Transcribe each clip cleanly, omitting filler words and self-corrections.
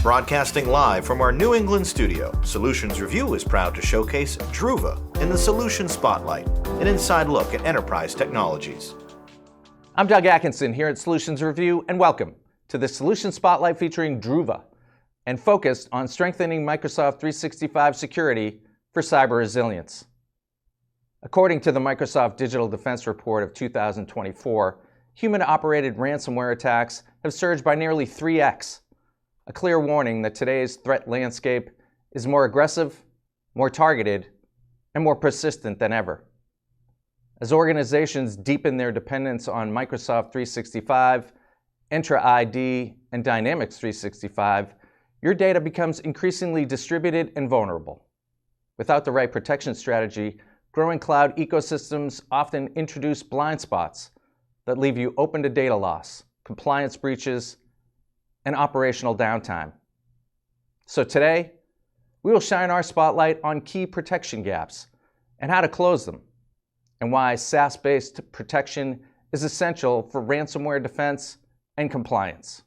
Broadcasting live from our New England studio, Solutions Review is proud to showcase Druva in the Solution Spotlight, an inside look at enterprise technologies. I'm Doug Atkinson here at Solutions Review, and welcome to the Solution Spotlight featuring Druva, and focused on strengthening Microsoft 365 security for cyber resilience. According to the Microsoft Digital Defense Report of 2024, human-operated ransomware attacks have surged by nearly 3x, a clear warning that today's threat landscape is more aggressive, more targeted, and more persistent than ever. As organizations deepen their dependence on Microsoft 365, Entra ID, and Dynamics 365, your data becomes increasingly distributed and vulnerable. Without the right protection strategy, growing cloud ecosystems often introduce blind spots that leave you open to data loss, compliance breaches, and operational downtime. So today, we will shine our spotlight on key protection gaps and how to close them, and why SaaS-based protection is essential for ransomware defense and compliance.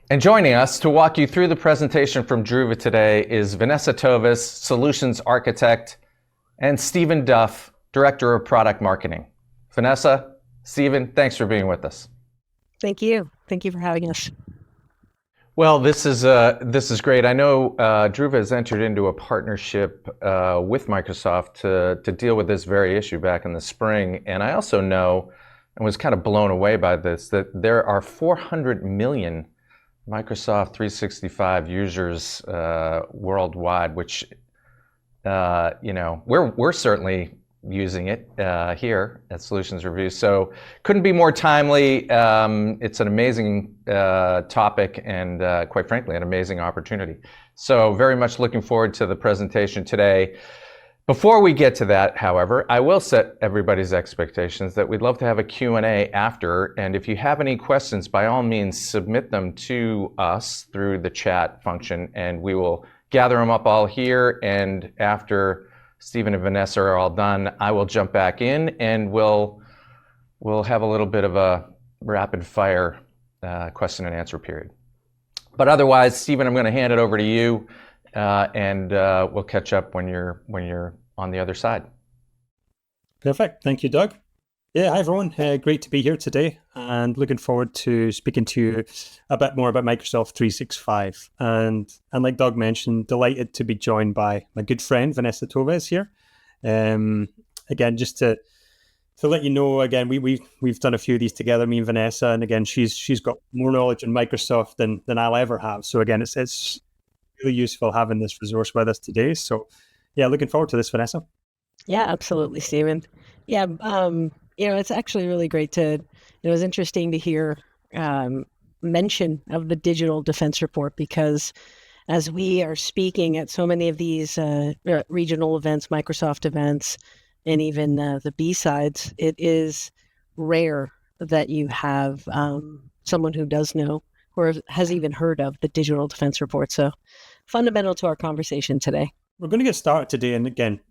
And joining us to walk you through the presentation from Druva today is Vanessa Tovis, Solutions Architect, and Stephen Duff, Director of Product Marketing. Vanessa, Stephen, thanks for being with us. Thank you. Thank you for having us. Well, this is great. I know Druva has entered into a partnership with Microsoft to deal with this very issue back in the spring. And I also know, and was kind of blown away by this, that there are 400 million Microsoft 365 users worldwide, which we're certainly using it here at Solutions Review. So couldn't be more timely. It's an amazing topic and quite frankly, an amazing opportunity. So very much looking forward to the presentation today. Before we get to that, however, I will set everybody's expectations that we'd love to have a Q&A after. And if you have any questions, by all means, submit them to us through the chat function, and we will gather them up all here. And after Stephen and Vanessa are all done, I will jump back in and we'll have a little bit of a rapid fire question and answer period. But otherwise, Stephen, I'm going to hand it over to you, and we'll catch up when you're on the other side. Perfect. Thank you, Doug. Yeah, hi everyone. Great to be here today, and looking forward to speaking to you a bit more about Microsoft 365. And like Doug mentioned, delighted to be joined by my good friend Vanessa Tovis here. Again, just to let you know, again, we've done a few of these together, me and Vanessa, and again, she's got more knowledge on Microsoft than I'll ever have. So again, it's really useful having this resource with us today. So yeah, looking forward to this, Vanessa. Yeah, absolutely, Stephen. Yeah, it's actually really great it was interesting to hear mention of the Digital Defense Report, because as we are speaking at so many of these regional events, Microsoft events, and even the B-sides, it is rare that you have someone who does know or has even heard of the Digital Defense Report. So fundamental to our conversation today. We're going to get started today, and again,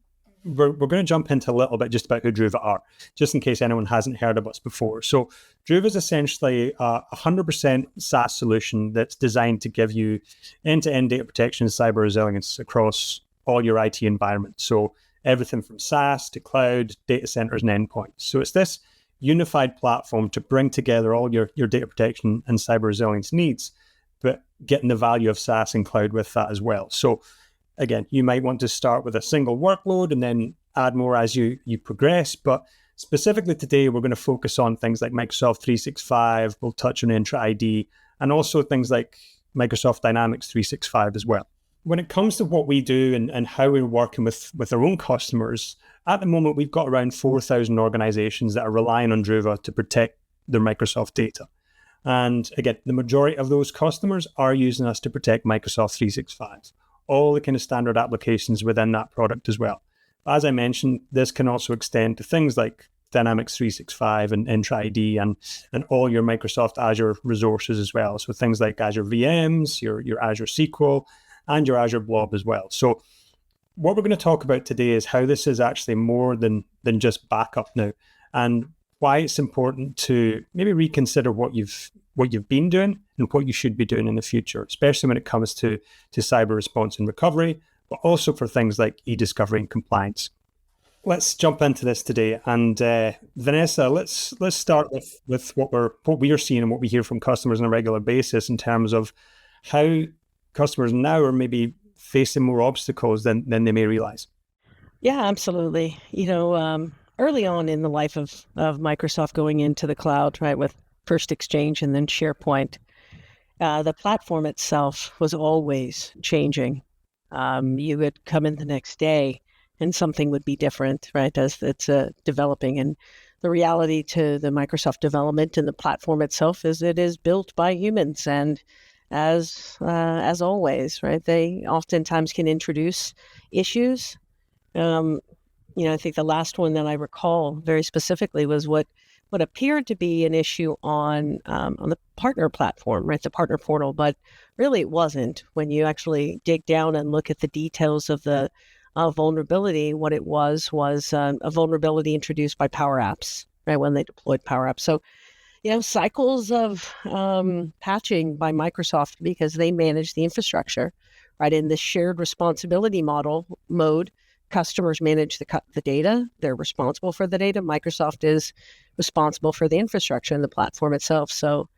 we're going to jump into a little bit just about who Druva are, just in case anyone hasn't heard of us before. So Druva is essentially a 100% SaaS solution that's designed to give you end-to-end data protection and cyber resilience across all your IT environments. So everything from SaaS to cloud, data centers, and endpoints. So it's this unified platform to bring together all your data protection and cyber resilience needs, but getting the value of SaaS and cloud with that as well. So again, you might want to start with a single workload and then add more as you progress. But specifically today, we're going to focus on things like Microsoft 365. We'll touch on Entra ID, and also things like Microsoft Dynamics 365 as well. When it comes to what we do and how we're working with our own customers, at the moment, we've got around 4,000 organizations that are relying on Druva to protect their Microsoft data. And again, the majority of those customers are using us to protect Microsoft 365. All the kind of standard applications within that product as well. As I mentioned, this can also extend to things like Dynamics 365 and Entra ID and all your Microsoft Azure resources as well. So things like Azure VMs, your Azure SQL, and your Azure Blob as well. So what we're going to talk about today is how this is actually more than just backup now. And why it's important to maybe reconsider what you've been doing and what you should be doing in the future, especially when it comes to cyber response and recovery, but also for things like e-discovery and compliance. Let's jump into this today. And Vanessa, let's start with what we are seeing and what we hear from customers on a regular basis in terms of how customers now are maybe facing more obstacles than they may realize. Yeah, absolutely. Early on in the life of Microsoft going into the cloud, right, with first Exchange and then SharePoint, the platform itself was always changing. You would come in the next day and something would be different, right, as it's developing. And the reality to the Microsoft development and the platform itself is it is built by humans. And as always, right, they oftentimes can introduce issues. I think the last one that I recall very specifically was what appeared to be an issue on the partner platform, right, the partner portal, but really it wasn't. When you actually dig down and look at the details of the vulnerability, what it was a vulnerability introduced by Power Apps, right, when they deployed Power Apps. So, cycles of patching by Microsoft because they manage the infrastructure, right, in the shared responsibility mode. Customers manage the data. They're responsible for the data. Microsoft is responsible for the infrastructure and the platform itself. So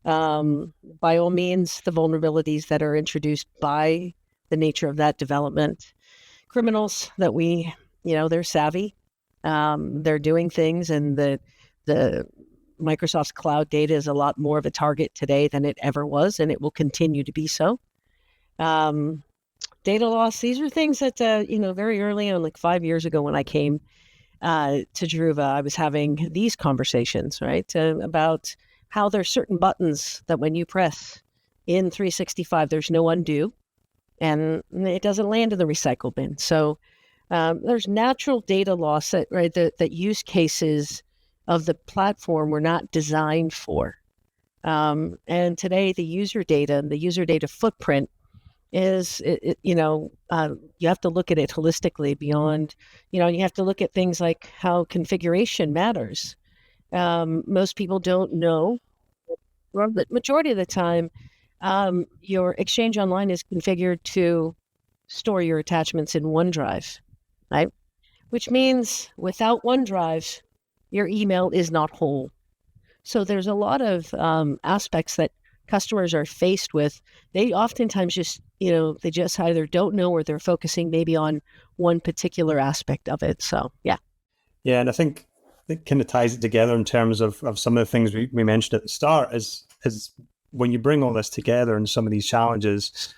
by all means, the vulnerabilities that are introduced by the nature of that development, criminals that they're savvy. They're doing things, and the Microsoft's cloud data is a lot more of a target today than it ever was, and it will continue to be so. Data loss, these are things that, very early on, like 5 years ago when I came to Druva, I was having these conversations, right, about how there's certain buttons that when you press in 365, there's no undo, and it doesn't land in the recycle bin. So there's natural data loss that use cases of the platform were not designed for. And today, the user data footprint is, you have to look at it holistically beyond, you have to look at things like how configuration matters. Most people don't know, well, the majority of the time, your Exchange Online is configured to store your attachments in OneDrive, right? Which means without OneDrive, your email is not whole. So there's a lot of aspects that customers are faced with. They oftentimes just, they just either don't know or they're focusing maybe on one particular aspect of it. So, yeah. Yeah, and I think it kind of ties it together in terms of some of the things we mentioned at the start is when you bring all this together and some of these challenges,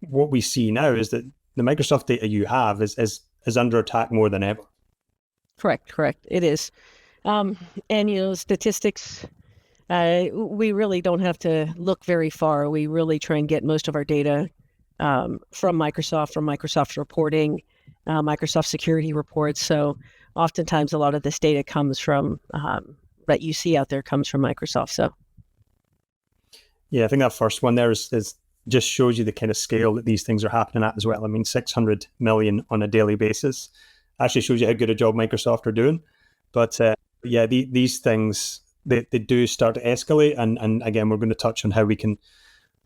what we see now is that the Microsoft data you have is under attack more than ever. Correct. It is. And, statistics, we really don't have to look very far. We really try and get most of our data from Microsoft reporting, Microsoft security reports. So oftentimes a lot of this data comes from, that you see out there comes from Microsoft. So. Yeah, I think that first one there is just shows you the kind of scale that these things are happening at as well. I mean, 600 million on a daily basis actually shows you how good a job Microsoft are doing. But these things, they do start to escalate. And again, we're going to touch on how we can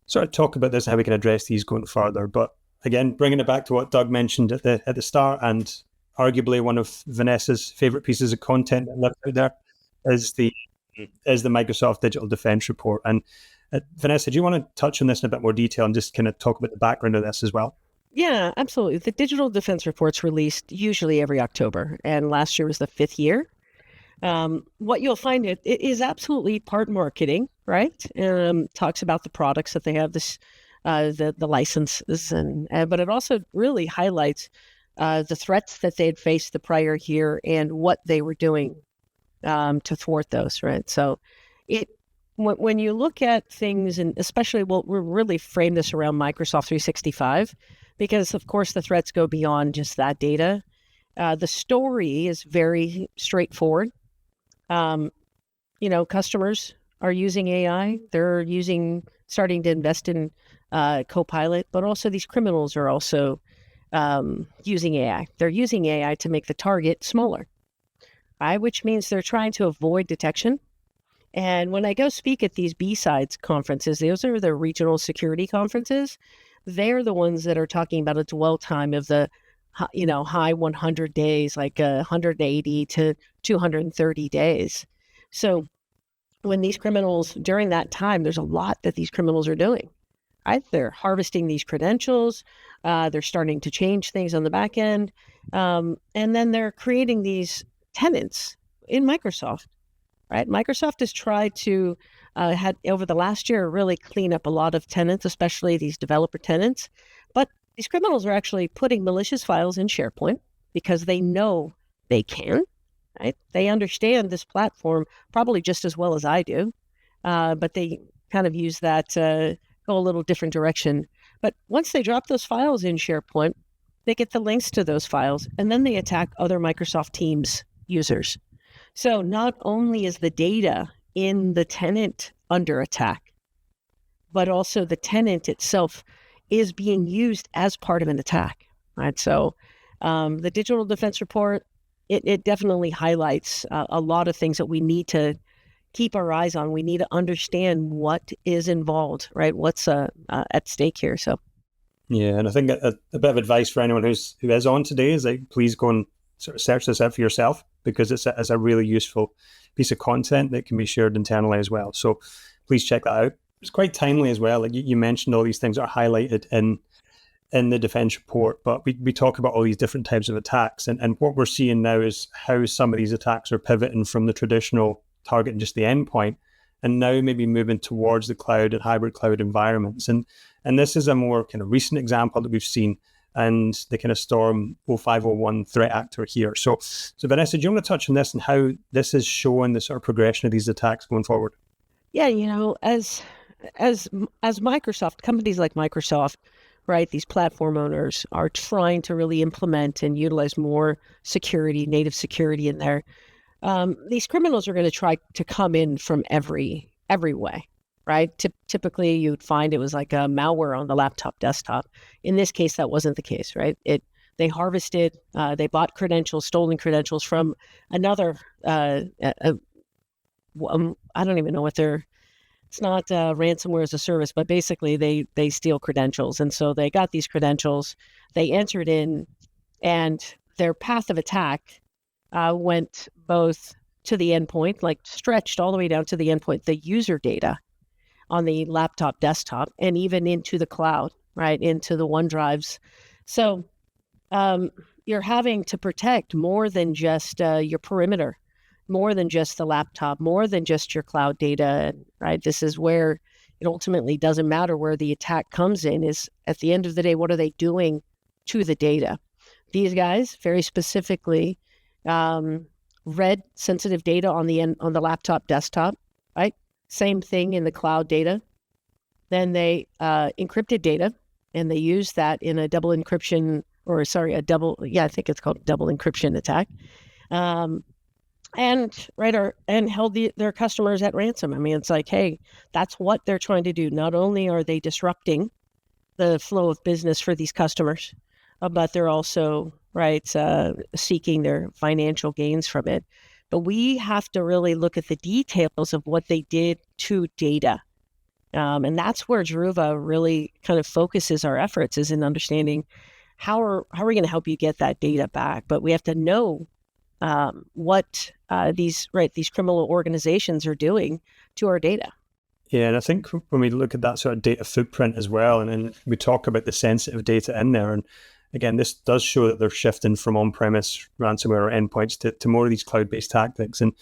sort of talk about this and how we can address these going further. But again, bringing it back to what Doug mentioned at the start, and arguably one of Vanessa's favorite pieces of content that lives out there is the Microsoft Digital Defense Report. And Vanessa, do you want to touch on this in a bit more detail and just kind of talk about the background of this as well? Yeah, absolutely. The Digital Defense Report's released usually every October, and last year was the 5th year. What you'll find it is absolutely part marketing, right? Talks about the products that they have, the licenses, but it also really highlights the threats that they had faced the prior year and what they were doing to thwart those, right? So when you look at things, and especially we'll really frame this around Microsoft 365, because of course the threats go beyond just that data. The story is very straightforward. Customers are using AI. They're starting to invest in Copilot, but also these criminals are also using AI. They're using AI to make the target smaller. right? Which means they're trying to avoid detection. And when I go speak at these B-sides conferences, those are the regional security conferences. They're the ones that are talking about a dwell time of the, high 100 days, like 180 to 230 days. So when these criminals, during that time, there's a lot that these criminals are doing, right? They're harvesting these credentials. They're starting to change things on the back end. And then they're creating these tenants in Microsoft, right? Microsoft has tried to, had over the last year, really clean up a lot of tenants, especially these developer tenants. But these criminals are actually putting malicious files in SharePoint because they know they can, right? They understand this platform probably just as well as I do, but they kind of use that to go a little different direction. But once they drop those files in SharePoint, they get the links to those files, and then they attack other Microsoft Teams users. So not only is the data in the tenant under attack, but also the tenant itself is being used as part of an attack, right? So the digital defense report, it definitely highlights a lot of things that we need to keep our eyes on. We need to understand what is involved, right? What's at stake here. So, yeah, and I think a bit of advice for anyone who is on today is like, please go and sort of search this out for yourself, because it's a really useful piece of content that can be shared internally as well. So please check that out. It's quite timely as well. Like you mentioned, all these things are highlighted in the defense report, but we talk about all these different types of attacks. And what we're seeing now is how some of these attacks are pivoting from the traditional targeting just the endpoint, and now maybe moving towards the cloud and hybrid cloud environments. And this is a more kind of recent example that we've seen, and the kind of Storm 0501 threat actor here. So Vanessa, do you want to touch on this and how this is showing the sort of progression of these attacks going forward? Yeah, as Microsoft, companies like Microsoft, right, these platform owners are trying to really implement and utilize more security, native security in there. These criminals are going to try to come in from every way, right? Typically, you'd find it was like a malware on the laptop, desktop. In this case, that wasn't the case, right? They harvested, they bought credentials, stolen credentials from another. I don't even know what they're. It's not ransomware as a service, but basically they steal credentials, and so they got these credentials. They entered in, and their path of attack went both to the endpoint, like stretched all the way down to the endpoint, the user data on the laptop, desktop, and even into the cloud, right, into the OneDrives. So you're having to protect more than just your perimeter, more than just the laptop, more than just your cloud data, right? This is where it ultimately doesn't matter where the attack comes in. Is at the end of the day, what are they doing to the data? These guys very specifically read sensitive data on the laptop, desktop, right? Same thing in the cloud data. Then they encrypted data, and they used that in a double encryption, I think it's called double encryption attack. And held their customers at ransom. I mean, it's like, hey, that's what they're trying to do. Not only are they disrupting the flow of business for these customers, but they're also seeking their financial gains from it. But we have to really look at the details of what they did to data. And that's where Druva really kind of focuses our efforts, is in understanding how are we going to help you get that data back. But we have to know what these criminal organizations are doing to our data. Yeah, and I think when we look at that sort of data footprint as well, and we talk about the sensitive data in there, and again, this does show that they're shifting from on-premise ransomware or endpoints to more of these cloud-based tactics. And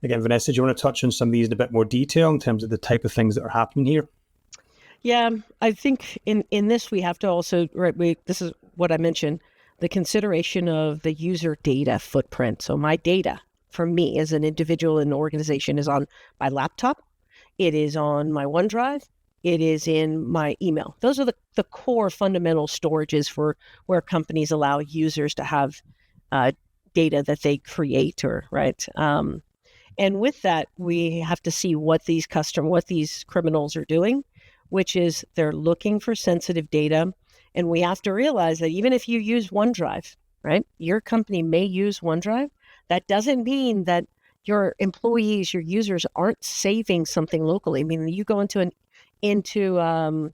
again, Vanessa, do you want to touch on some of these in a bit more detail in terms of the type of things that are happening here? Yeah, I think in this we have to also, this is what I mentioned, the consideration of the user data footprint. So my data, for me as an individual in an organization, is on my laptop, it is on my OneDrive, it is in my email. Those are the core fundamental storages for where companies allow users to have data that they create, and with that, we have to see what these criminals are doing, which is they're looking for sensitive data. And we have to realize that even if you use OneDrive, right, your company may use OneDrive, That doesn't mean that your employees, your users aren't saving something locally. I mean, you go into an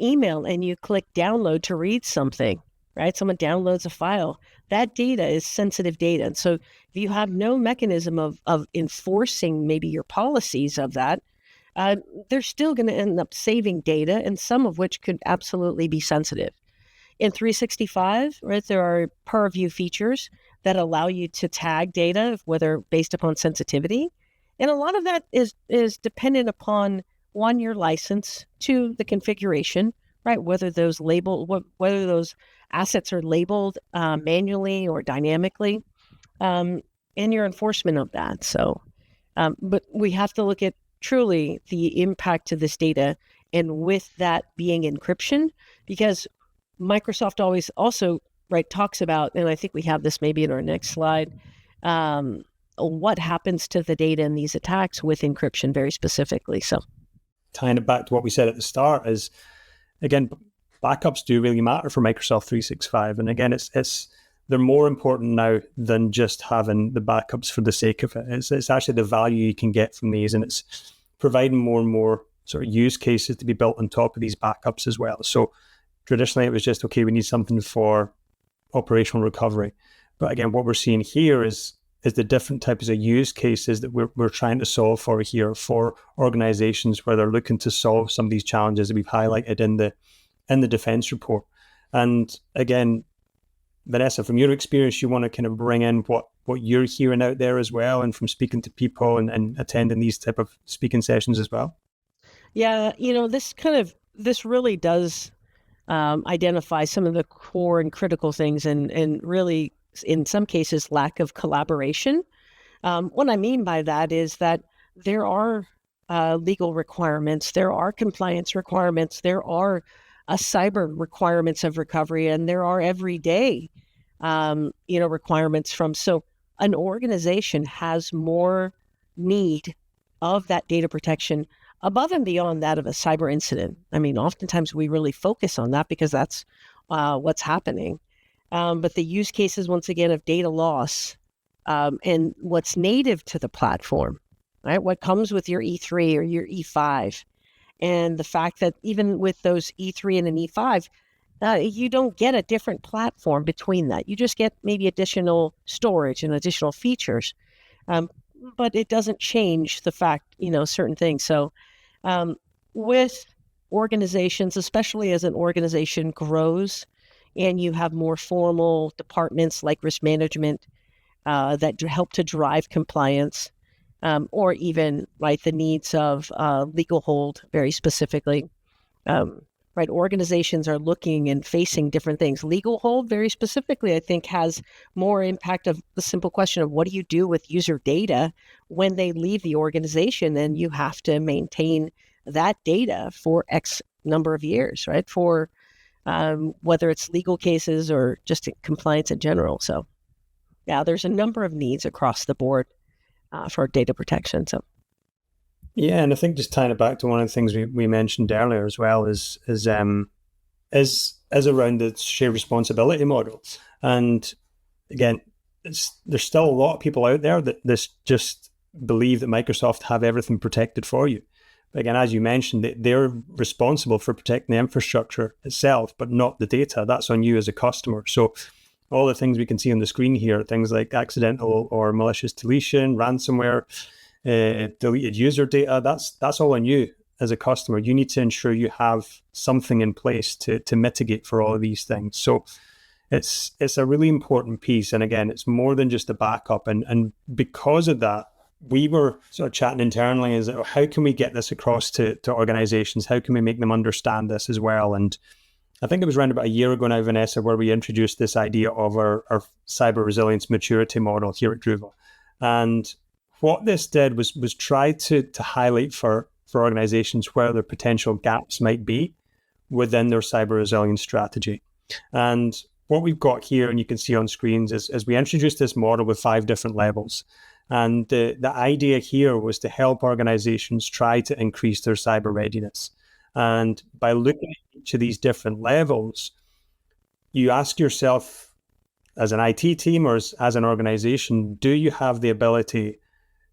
email and you click download to read something, right? Someone downloads a file. That data is sensitive data. And so if you have no mechanism of enforcing maybe your policies of that, they're still going to end up saving data, and some of which could absolutely be sensitive. In 365, right, there are purview features that allow you to tag data, whether based upon sensitivity. And a lot of that is dependent upon, one, your license, two, the configuration, right? Whether those assets are labeled manually or dynamically, and your enforcement of that. So, but we have to look at truly the impact to this data, and with that being encryption, because Microsoft always also, right, talks about, and I think we have this maybe in our next slide, what happens to the data in these attacks with encryption very specifically. So tying it back to what we said at the start is, again, backups do really matter for Microsoft 365. And again, they're more important now than just having the backups for the sake of it. It's actually the value you can get from these, and it's providing more and more sort of use cases to be built on top of these backups as well. So traditionally, it was just, okay, we need something for operational recovery. But again, what we're seeing here is the different types of use cases that we're trying to solve for here for organizations where they're looking to solve some of these challenges that we've highlighted in the defense report. And again, Vanessa, from your experience, you want to kind of bring in what you're hearing out there as well, and from speaking to people and attending these type of speaking sessions as well. Yeah, this really does identify some of the core and critical things, and really, in some cases, lack of collaboration. What I mean by that is that there are legal requirements, there are compliance requirements, there are cyber requirements of recovery, and there are everyday, requirements from. So an organization has more need of that data protection above and beyond that of a cyber incident. I mean, oftentimes we really focus on that because that's what's happening. But the use cases, once again, of data loss and what's native to the platform, right? What comes with your E3 or your E5, and the fact that even with those E3 and an E5, you don't get a different platform between that. You just get maybe additional storage and additional features, but it doesn't change the fact, certain things. So with organizations, especially as an organization grows and you have more formal departments like risk management that help to drive compliance, or even the needs of legal hold very specifically. Organizations are looking and facing different things. Legal hold very specifically, I think, has more impact of the simple question of what do you do with user data when they leave the organization, and you have to maintain that data for X number of years, right? For whether it's legal cases or just compliance in general. So yeah, there's a number of needs across the board for data protection. So yeah, and I think just tying it back to one of the things we mentioned earlier as well is around the shared responsibility model. And again, there's still a lot of people out there that just believe that Microsoft have everything protected for you. But again, as you mentioned, they're responsible for protecting the infrastructure itself, but not the data. That's on you as a customer. So all the things we can see on the screen here, things like accidental or malicious deletion, ransomware, deleted user data, that's all on you as a customer. You need to ensure you have something in place to mitigate for all of these things. So it's a really important piece. And again, it's more than just a backup. And because of that, we were sort of chatting internally is how can we get this across to organizations? How can we make them understand this as well? And I think it was around about a year ago now, Vanessa, where we introduced this idea of our cyber resilience maturity model here at Druva. And what this did was try to highlight for organizations where their potential gaps might be within their cyber resilience strategy. And what we've got here, and you can see on screens, is we introduced this model with 5 different levels. And the idea here was to help organizations try to increase their cyber readiness. And by looking at each of these different levels, you ask yourself, as an IT team or as an organization, do you have the ability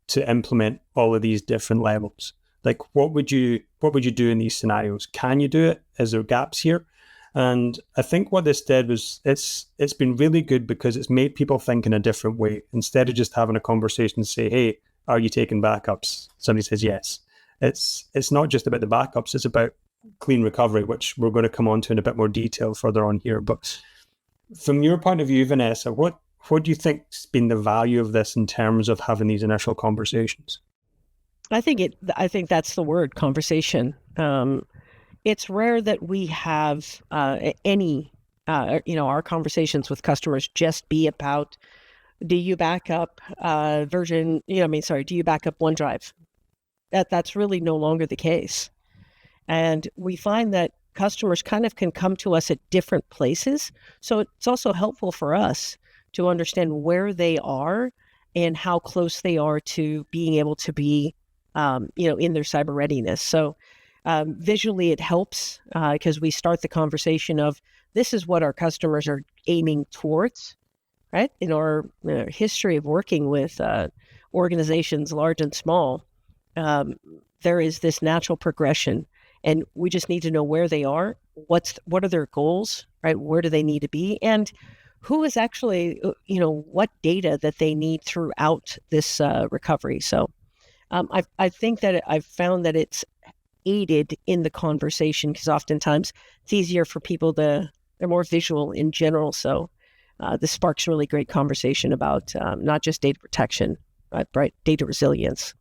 to implement all of these different levels? Like, what would you do in these scenarios? Can you do it? Is there gaps here? And I think what this did was it's been really good because it's made people think in a different way. Instead of just having a conversation and say, hey, are you taking backups? Somebody says yes. It's not just about the backups, it's about clean recovery, which we're going to come on to in a bit more detail further on here. But from your point of view, Vanessa, what do you think's been the value of this in terms of having these initial conversations? I think that's the word, conversation. It's rare that we have our conversations with customers just be about, do you back up do you back up OneDrive? That's really no longer the case. And we find that customers kind of can come to us at different places. So it's also helpful for us to understand where they are and how close they are to being able to be, in their cyber readiness. So visually it helps because we start the conversation of, this is what our customers are aiming towards, right? In our history of working with organizations large and small, there is this natural progression, and we just need to know where they are, what are their goals, right? Where do they need to be, and who is actually, what data that they need throughout this recovery. So I think that I've found that it's aided in the conversation because oftentimes it's easier for people they're more visual in general. So this sparks really great conversation about not just data protection, but data resilience.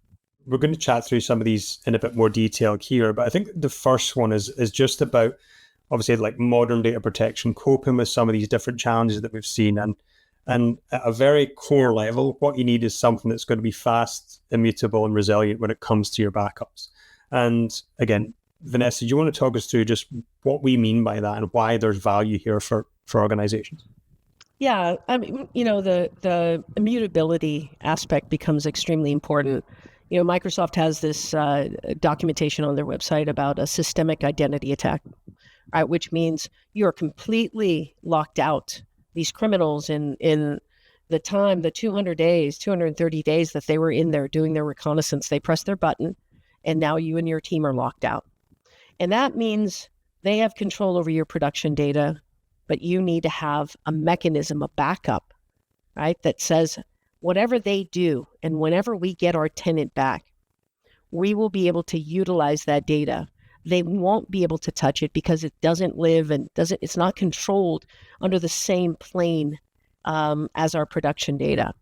We're going to chat through some of these in a bit more detail here, but I think the first one is just about, obviously, like modern data protection, coping with some of these different challenges that we've seen. And at a very core level, what you need is something that's going to be fast, immutable, and resilient when it comes to your backups. And again, Vanessa, do you want to talk us through just what we mean by that and why there's value here for organizations? Yeah, I mean, the immutability aspect becomes extremely important. Microsoft has this documentation on their website about a systemic identity attack, right? Which means you're completely locked out. These criminals in the 200 days, 230 days that they were in there doing their reconnaissance, they pressed their button, and now you and your team are locked out. And that means they have control over your production data, but you need to have a mechanism, a backup, right? That says whatever they do, and whenever we get our tenant back, we will be able to utilize that data. They won't be able to touch it because it doesn't live and it's not controlled under the same plane as our production data.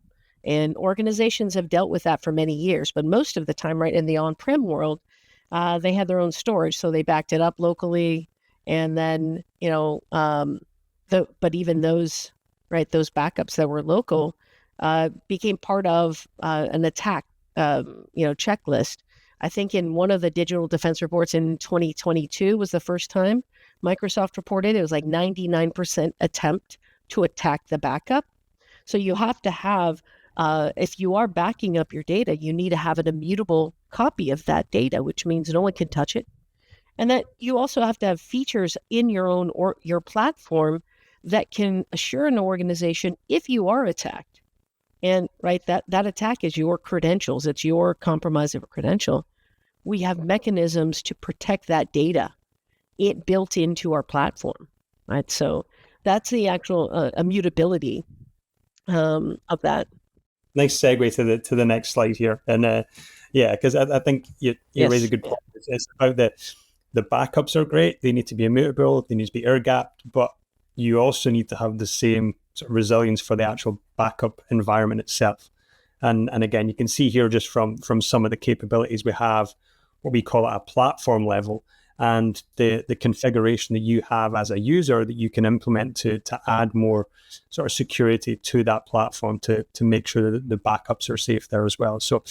And organizations have dealt with that for many years, but most of the time, right, in the on-prem world, they had their own storage, so they backed it up locally, and then but even those backups that were local became part of an attack checklist. I think in one of the digital defense reports in 2022 was the first time Microsoft reported it was like 99% attempt to attack the backup. So you have to have, if you are backing up your data, you need to have an immutable copy of that data, which means no one can touch it. And that you also have to have features in your own or your platform that can assure an organization if you are attacked. And that attack is your credentials. It's your compromise of a credential. We have mechanisms to protect that data, it built into our platform, right? So that's the actual immutability of that. Nice segue to the next slide here, and because I think you raise a good point. It's about the backups are great. They need to be immutable. They need to be air gapped, but you also need to have the same sort of resilience for the actual backup environment itself. And again, you can see here just from some of the capabilities we have, what we call at a platform level, and the configuration that you have as a user that you can implement to add more sort of security to that platform to make sure that the backups are safe there as well. So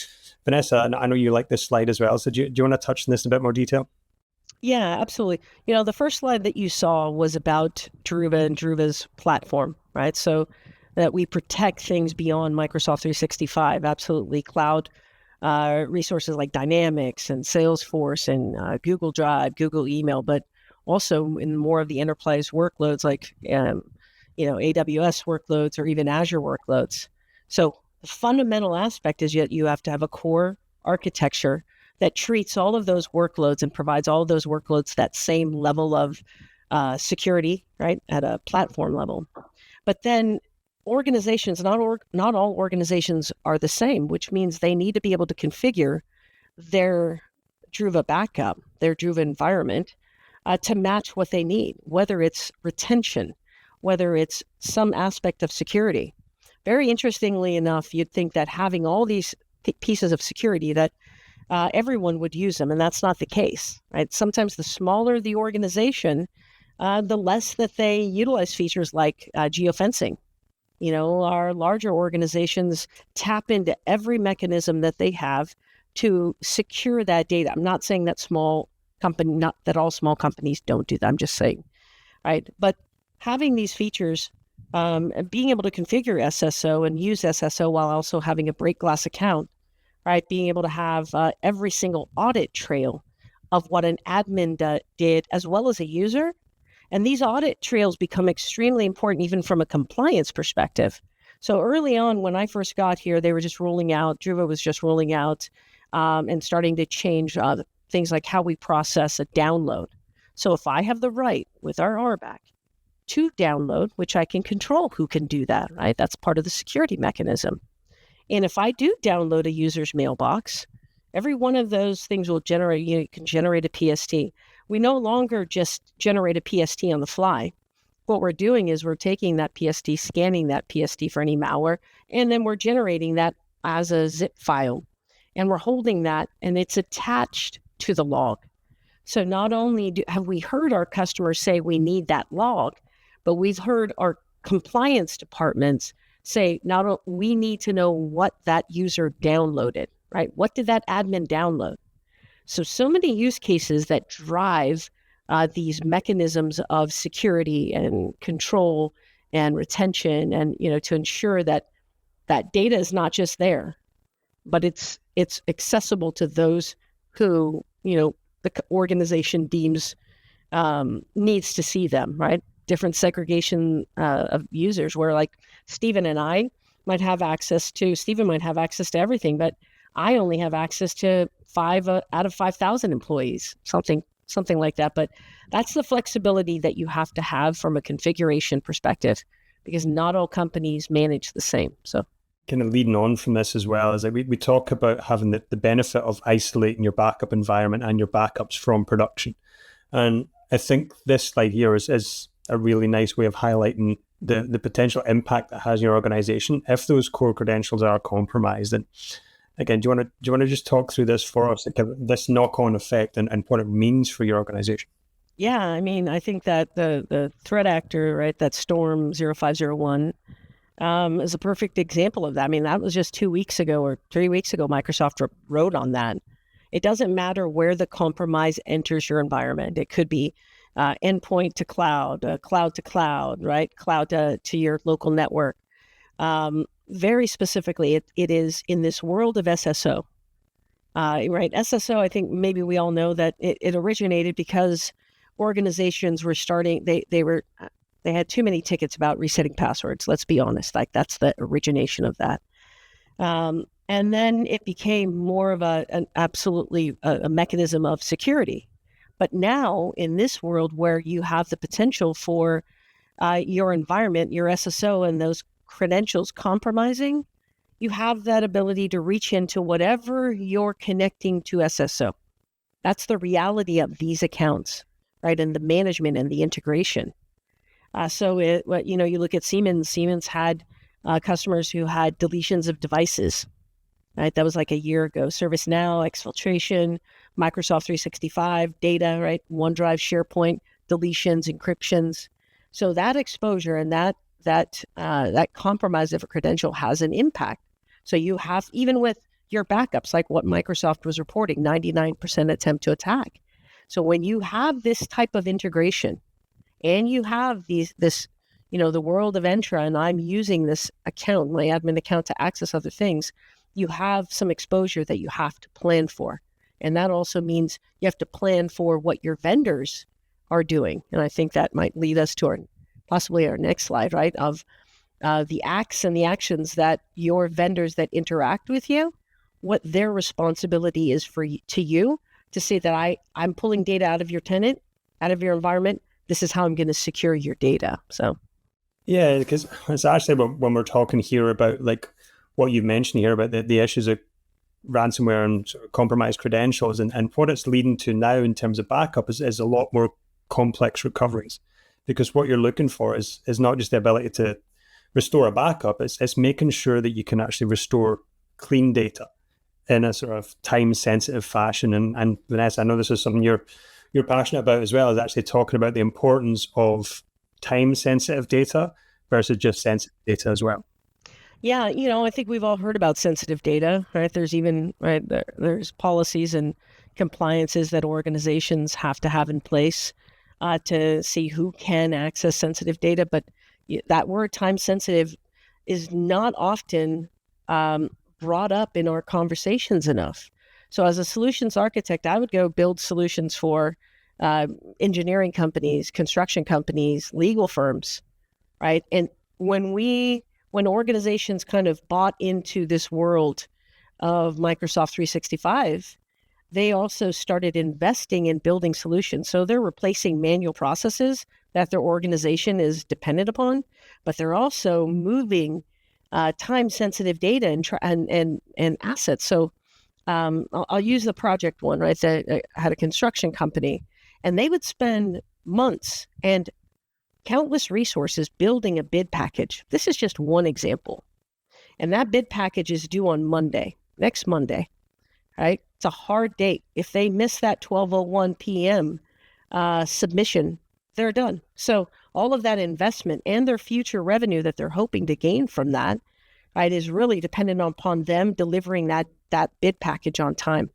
Vanessa, I know you like this slide as well. So do you want to touch on this in a bit more detail? Yeah, absolutely. The first slide that you saw was about Druva and Druva's platform, right? So that we protect things beyond Microsoft 365, absolutely. Cloud resources like Dynamics and Salesforce and Google Drive, Google Email, but also in more of the enterprise workloads like AWS workloads or even Azure workloads. So the fundamental aspect is yet you have to have a core architecture that treats all of those workloads and provides all of those workloads that same level of security, right, at a platform level. But then organizations, not all organizations are the same, which means they need to be able to configure their Druva backup, their Druva environment to match what they need, whether it's retention, whether it's some aspect of security. Very interestingly enough, you'd think that having all these pieces of security that everyone would use them, and that's not the case, right? Sometimes the smaller the organization, the less that they utilize features like geofencing. Our larger organizations tap into every mechanism that they have to secure that data. I'm not saying that not that all small companies don't do that. I'm just saying, right? But having these features, being able to configure SSO and use SSO while also having a break glass account, right? Being able to have every single audit trail of what an admin did as well as a user. And these audit trails become extremely important even from a compliance perspective. So early on, when I first got here, they were just rolling out, Druva was just rolling out and starting to change things like how we process a download. So if I have the right with our RBAC to download, which I can control who can do that, right? That's part of the security mechanism. And if I do download a user's mailbox, every one of those things will generate, you can generate a PST. We no longer just generate a PST on the fly. What we're doing is we're taking that PST, scanning that PST for any malware, and then we're generating that as a zip file. And we're holding that, and it's attached to the log. So not only have we heard our customers say we need that log, but we've heard our compliance departments say, we need to know what that user downloaded, right? What did that admin download? So many use cases that drive these mechanisms of security and control and retention, and to ensure that that data is not just there, but it's accessible to those who the organization deems needs to see them, right? Different segregation of users, where like Stephen might have access to everything, but I only have access to 5 out of 5,000 employees, something like that. But that's the flexibility that you have to have from a configuration perspective, because not all companies manage the same. So kind of leading on from this as well is that we talk about having the benefit of isolating your backup environment and your backups from production. And I think this slide here is a really nice way of highlighting the potential impact that has on your organization if those core credentials are compromised. And again, do you want to just talk through this for us, this knock-on effect and what it means for your organization? Yeah, I mean, I think that the threat actor, right, that Storm 0501 is a perfect example of that. I mean, that was just 2 weeks ago or 3 weeks ago, Microsoft wrote on that. It doesn't matter where the compromise enters your environment. It could be endpoint to cloud, cloud to cloud, right? Cloud to your local network. Very specifically, it is in this world of SSO, right? SSO, I think maybe we all know that it originated because organizations were starting, they had too many tickets about resetting passwords. Let's be honest, like that's the origination of that. And then it became more of an absolutely a mechanism of security. But now in this world where you have the potential for your environment, your SSO and those credentials compromising, you have that ability to reach into whatever you're connecting to SSO. That's the reality of these accounts, right? And the management and the integration. You look at Siemens. Siemens had customers who had deletions of devices, right? That was like a year ago. ServiceNow, exfiltration, Microsoft 365, data, right? OneDrive, SharePoint, deletions, encryptions. So that exposure and that compromise of a credential has an impact. So you have, even with your backups, like what Microsoft was reporting, 99% attempt to attack. So when you have this type of integration and you have the world of Entra, and I'm using this account, my admin account, to access other things, you have some exposure that you have to plan for. And that also means you have to plan for what your vendors are doing. And I think that might lead us to our possibly our next slide, right, of the acts and the actions that your vendors that interact with you, what their responsibility is to you to say that I'm pulling data out of your tenant, out of your environment. This is how I'm going to secure your data. So, yeah, because it's actually when we're talking here about like what you mentioned here about the issues of ransomware and sort of compromised credentials, and what it's leading to now in terms of backup is a lot more complex recoveries, because what you're looking for is not just the ability to restore a backup, it's making sure that you can actually restore clean data in a sort of time sensitive fashion. And Vanessa, I know this is something you're passionate about as well, is actually talking about the importance of time sensitive data versus just sensitive data as well. Yeah, I think we've all heard about sensitive data, right? There's even, right, there's policies and compliances that organizations have to have in place to see who can access sensitive data. But that word time sensitive is not often brought up in our conversations enough. So as a solutions architect, I would go build solutions for engineering companies, construction companies, legal firms, right? And when organizations kind of bought into this world of Microsoft 365, they also started investing in building solutions. So they're replacing manual processes that their organization is dependent upon, but they're also moving time-sensitive data and assets. So I'll use the project one, right? I had a construction company, and they would spend months and countless resources building a bid package. This is just one example. And that bid package is due on Monday, next Monday, right? It's a hard date. If they miss that 12:01 p.m. Submission, they're done. So all of that investment and their future revenue that they're hoping to gain from that, right, is really dependent upon them delivering that bid package on time.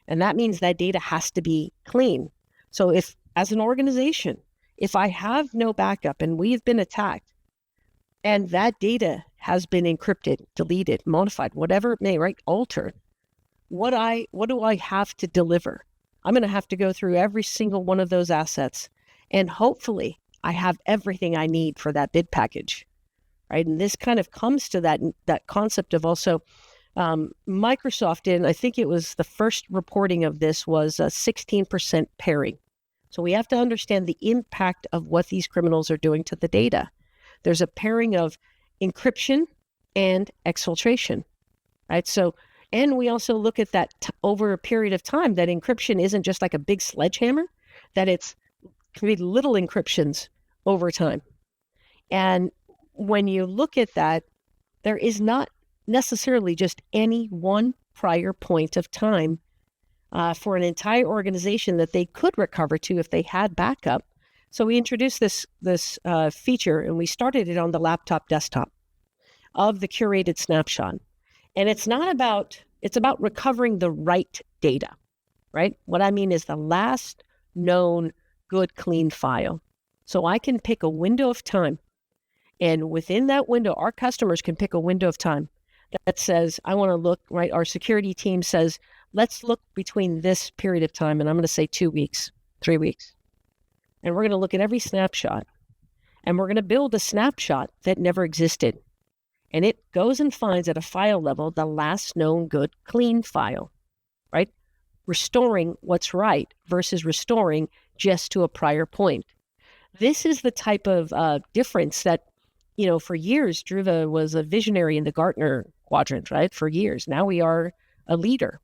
And that means that data has to be clean. So if, as an organization, if I have no backup and we've been attacked and that data has been encrypted, deleted, modified, whatever it may, right, altered, what do I have to deliver? I'm going to have to go through every single one of those assets, and hopefully I have everything I need for that bid package, right? And this kind of comes to that concept of also Microsoft, and I think it was the first reporting of this was a 16% pairing. So we have to understand the impact of what these criminals are doing to the data. There's a pairing of encryption and exfiltration, right? So, and we also look at that over a period of time, that encryption isn't just like a big sledgehammer, that it's can be little encryptions over time. And when you look at that, there is not necessarily just any one prior point of time for an entire organization that they could recover to if they had backup. So we introduced this feature, and we started it on the laptop desktop of the curated snapshot. And it's about recovering the right data, right? What I mean is the last known good, clean file. So I can pick a window of time, and within that window, our customers can pick a window of time that says, I want to look, right? Our security team says, let's look between this period of time, and I'm going to say 2 weeks, 3 weeks. And we're going to look at every snapshot, and we're going to build a snapshot that never existed. And it goes and finds at a file level the last known good, clean file, right? Restoring what's right versus restoring just to a prior point. This is the type of difference that, for years, Druva was a visionary in the Gartner quadrant, right? For years. Now we are a leader.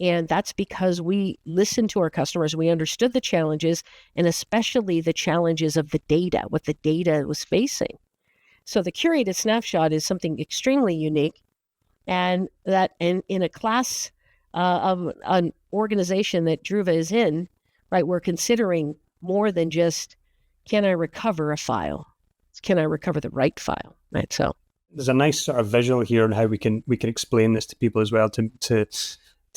And that's because we listened to our customers. We understood the challenges, and especially the challenges of the data, what the data was facing. So the curated snapshot is something extremely unique, and that in a class of an organization that Druva is in, right, we're considering more than just, can I recover a file? Can I recover the right file, right? So there's a nice sort of visual here on how we can explain this to people as well to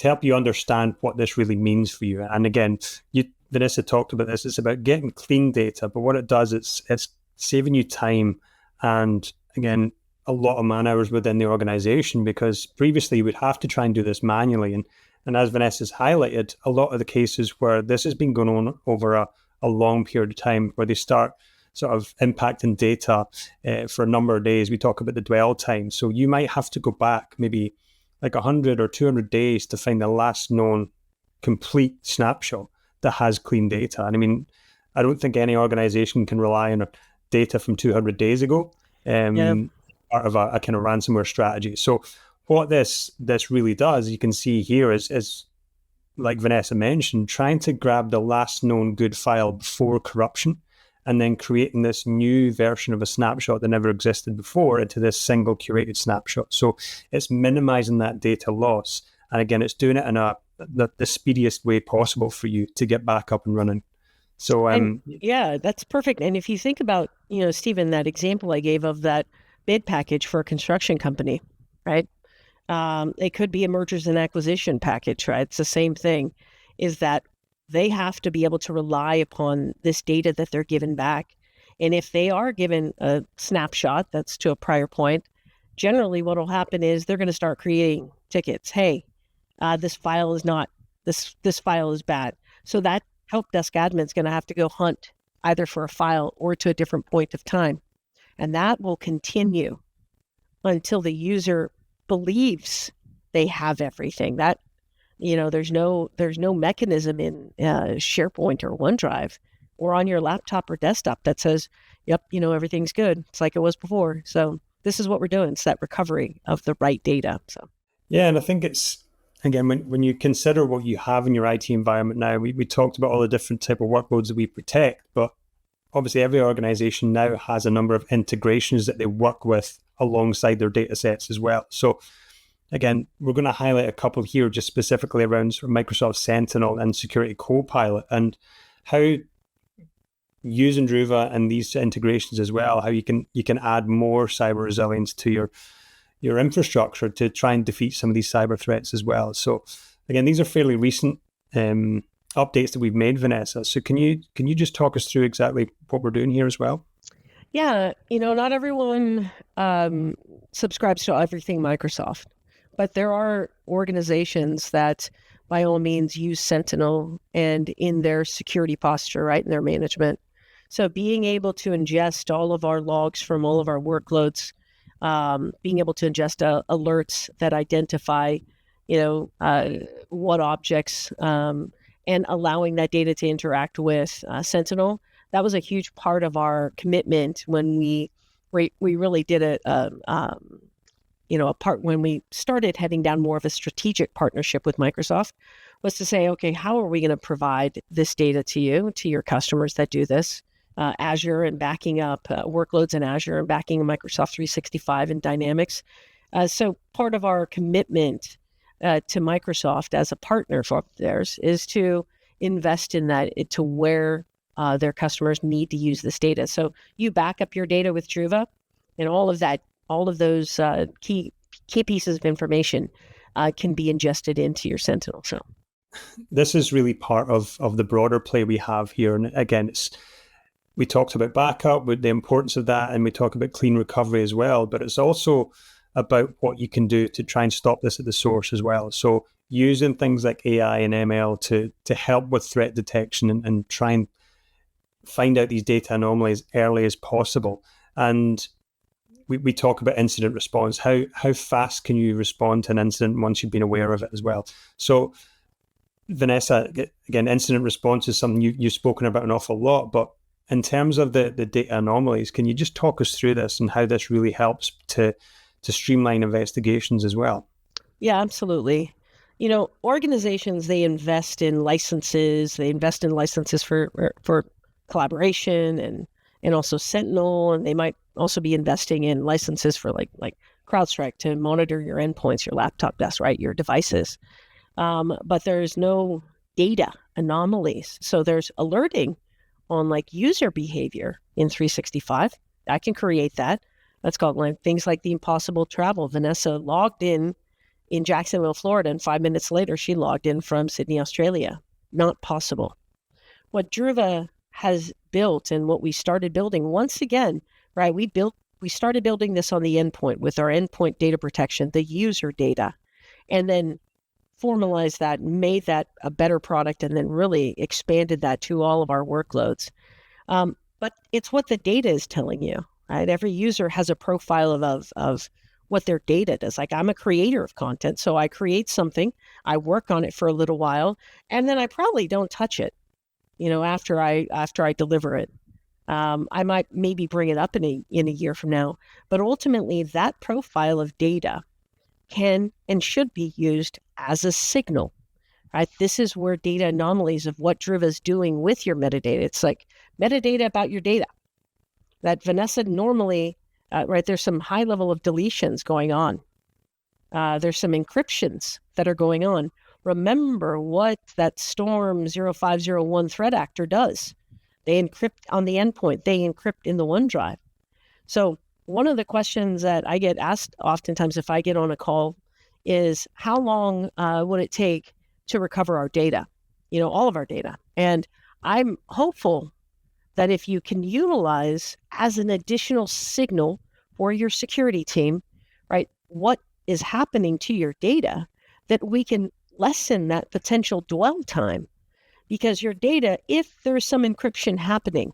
help you understand what this really means for you. And again, Vanessa talked about this. It's about getting clean data, but what it does, it's saving you time and, again, a lot of man hours within the organization, because previously you would have to try and do this manually. And as Vanessa's highlighted, a lot of the cases where this has been going on over a long period of time, where they start sort of impacting data for a number of days. We talk about the dwell time. So you might have to go back maybe like 100 or 200 days to find the last known complete snapshot that has clean data. And I mean, I don't think any organization can rely on data from 200 days ago, part of a kind of ransomware strategy. So what this really does, you can see here, is like Vanessa mentioned, trying to grab the last known good file before corruption, and then creating this new version of a snapshot that never existed before into this single curated snapshot. So it's minimizing that data loss. And again, it's doing it in the speediest way possible for you to get back up and running. So yeah, that's perfect. And if you think about, Stephen, that example I gave of that bid package for a construction company, right? It could be a mergers and acquisition package, right? It's the same thing, is that they have to be able to rely upon this data that they're given back. And if they are given a snapshot that's to a prior point, generally what will happen is they're going to start creating tickets. Hey, this file is not, this file is bad. So that help desk admin is going to have to go hunt either for a file or to a different point of time. And that will continue until the user believes they have everything. That, there's no mechanism in SharePoint or OneDrive or on your laptop or desktop that says, yep, everything's good. It's like it was before. So this is what we're doing. It's that recovery of the right data. So yeah, and I think it's, again, when you consider what you have in your IT environment now, we talked about all the different type of workloads that we protect, but obviously every organization now has a number of integrations that they work with alongside their data sets as well. So again, we're going to highlight a couple here just specifically around sort of Microsoft Sentinel and Security Copilot, and how using Druva and these integrations as well, how you can add more cyber resilience to your infrastructure to try and defeat some of these cyber threats as well. So again, these are fairly recent updates that we've made, Vanessa. So can you just talk us through exactly what we're doing here as well? Yeah, not everyone subscribes to everything Microsoft, but there are organizations that by all means use Sentinel and in their security posture, right, in their management. So being able to ingest all of our logs from all of our workloads, being able to ingest alerts that identify, what objects, and allowing that data to interact with Sentinel. That was a huge part of our commitment when we really did a part when we started heading down more of a strategic partnership with Microsoft, was to say, okay, how are we going to provide this data to you, to your customers that do this? Azure and backing up workloads in Azure and backing Microsoft 365 and Dynamics. So part of our commitment to Microsoft as a partner for theirs is to invest in that to where their customers need to use this data. So you back up your data with Druva, and all of those key pieces of information can be ingested into your Sentinel. So this is really part of the broader play we have here. And again, we talked about backup, with the importance of that, and we talk about clean recovery as well, but it's also about what you can do to try and stop this at the source as well. So using things like AI and ML to help with threat detection and try and find out these data anomalies early as possible. And we talk about incident response. How fast can you respond to an incident once you've been aware of it as well? So Vanessa, again, incident response is something you've spoken about an awful lot, but in terms of the data anomalies, can you just talk us through this and how this really helps to streamline investigations as well? Yeah, absolutely. Organizations, they invest in licenses. They invest in licenses for collaboration and also Sentinel, and they might also be investing in licenses for like CrowdStrike to monitor your endpoints, your laptop desk, right, your devices. But there's no data anomalies. So there's alerting on like user behavior in 365. I can create that. That's called things like the impossible travel. Vanessa logged in Jacksonville, Florida, and 5 minutes later, she logged in from Sydney, Australia. Not possible. What Druva has built and what we started building, once again, right, we started building this on the endpoint with our endpoint data protection, the user data, and then formalized that, made that a better product, and then really expanded that to all of our workloads. but it's what the data is telling you, right? Every user has a profile of what their data does. Like, I'm a creator of content, so I create something, I work on it for a little while, and then I probably don't touch it, after I deliver it. I might maybe bring it up in a year from now, but ultimately that profile of data can and should be used as a signal, right? This is where data anomalies of what Druva is doing with your metadata. It's like metadata about your data that Vanessa normally, right? There's some high level of deletions going on. There's some encryptions that are going on. Remember what that Storm 0501 threat actor does. They encrypt on the endpoint. They encrypt in the OneDrive. So one of the questions that I get asked oftentimes if I get on a call is, how long would it take to recover our data, all of our data? And I'm hopeful that if you can utilize as an additional signal for your security team, right, what is happening to your data, that we can lessen that potential dwell time. Because your data, if there's some encryption happening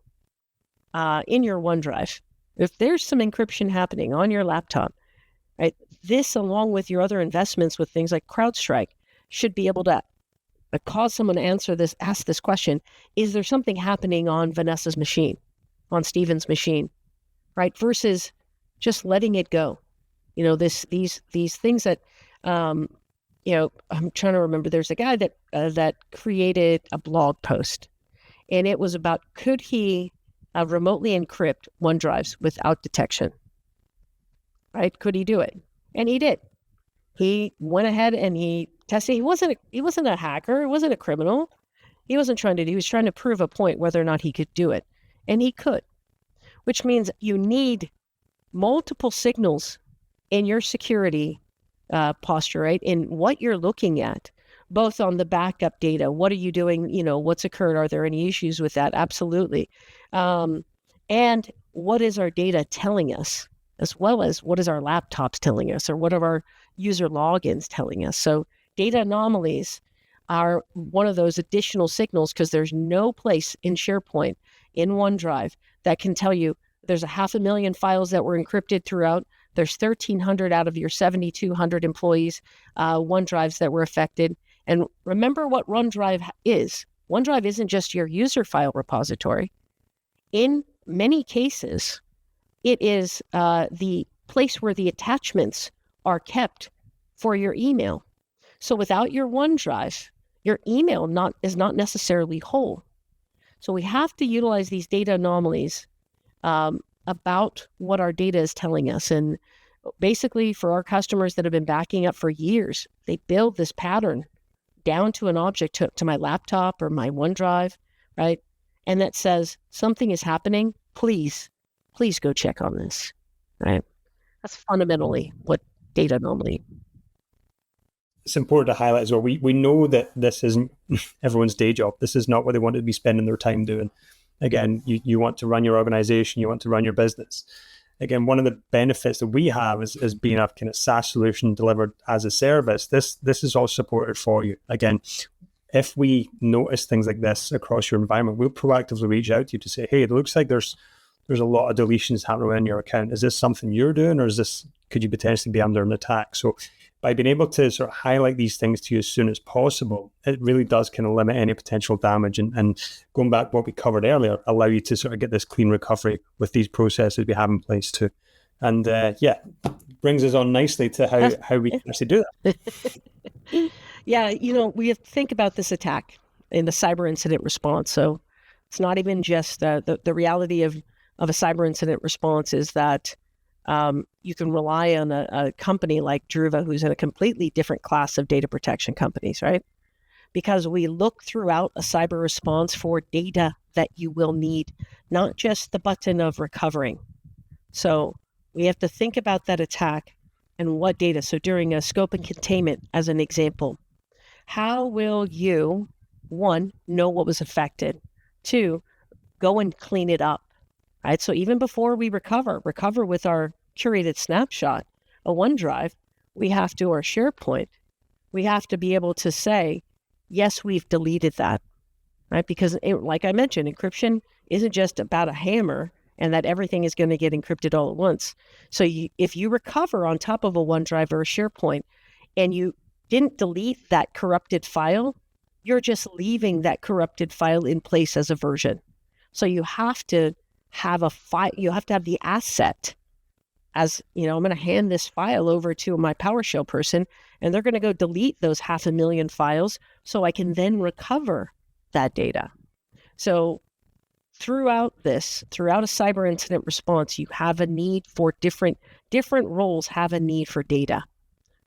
in your OneDrive, if there's some encryption happening on your laptop, right, this, along with your other investments with things like CrowdStrike, should be able to cause someone to ask this question: is there something happening on Vanessa's machine, on Stephen's machine, right? Versus just letting it go. These things that, I'm trying to remember. There's a guy that created a blog post, and it was about, could he remotely encrypt OneDrives without detection? Right? Could he do it? And he did. He went ahead and he tested. He wasn't a hacker. He wasn't a criminal. He was trying to prove a point whether or not he could do it, and he could. Which means you need multiple signals in your security posture, right? In what you're looking at, both on the backup data. What are you doing? What's occurred? Are there any issues with that? Absolutely. And what is our data telling us, as well as what is our laptops telling us, or what are our user logins telling us? So data anomalies are one of those additional signals, because there's no place in SharePoint, in OneDrive, that can tell you there's 500,000 files that were encrypted throughout. There's 1,300 out of your 7,200 employees, OneDrives that were affected. And remember what OneDrive is. OneDrive isn't just your user file repository. In many cases, it is the place where the attachments are kept for your email. So without your OneDrive, your email is not necessarily whole. So we have to utilize these data anomalies about what our data is telling us. And basically, for our customers that have been backing up for years, they build this pattern down to an object, to my laptop or my OneDrive, right? And that says, something is happening. Please go check on this, right? That's fundamentally what data anomaly. It's important to highlight as well. We know that this isn't everyone's day job. This is not what they want to be spending their time doing. Again, you want to run your organization, you want to run your business. Again, one of the benefits that we have is being a kind of SaaS solution delivered as a service. This is all supported for you. Again, if we notice things like this across your environment, we'll proactively reach out to you to say, hey, it looks like there's a lot of deletions happening in your account. Is this something you're doing, or could you potentially be under an attack? So by being able to sort of highlight these things to you as soon as possible, it really does kind of limit any potential damage. And going back to what we covered earlier, allow you to sort of get this clean recovery with these processes we have in place too. And brings us on nicely to how we can actually do that. Yeah, we have to think about this attack in the cyber incident response. So it's not even just the reality of a cyber incident response is that you can rely on a company like Druva, who's in a completely different class of data protection companies, right? Because we look throughout a cyber response for data that you will need, not just the button of recovering. So we have to think about that attack and what data. So during a scope and containment, as an example, how will you, one, know what was affected? Two, go and clean it up, right? So even before we recover with our curated snapshot, a OneDrive, or SharePoint, we have to be able to say, yes, we've deleted that, right? Because like I mentioned, encryption isn't just about a hammer and that everything is going to get encrypted all at once. So if you recover on top of a OneDrive or a SharePoint and you didn't delete that corrupted file, you're just leaving that corrupted file in place as a version. So you have to have a file, you have to have the asset as, I'm going to hand this file over to my PowerShell person and they're going to go delete those 500,000 files so I can then recover that data. So throughout a cyber incident response, you have a need for different roles have a need for data,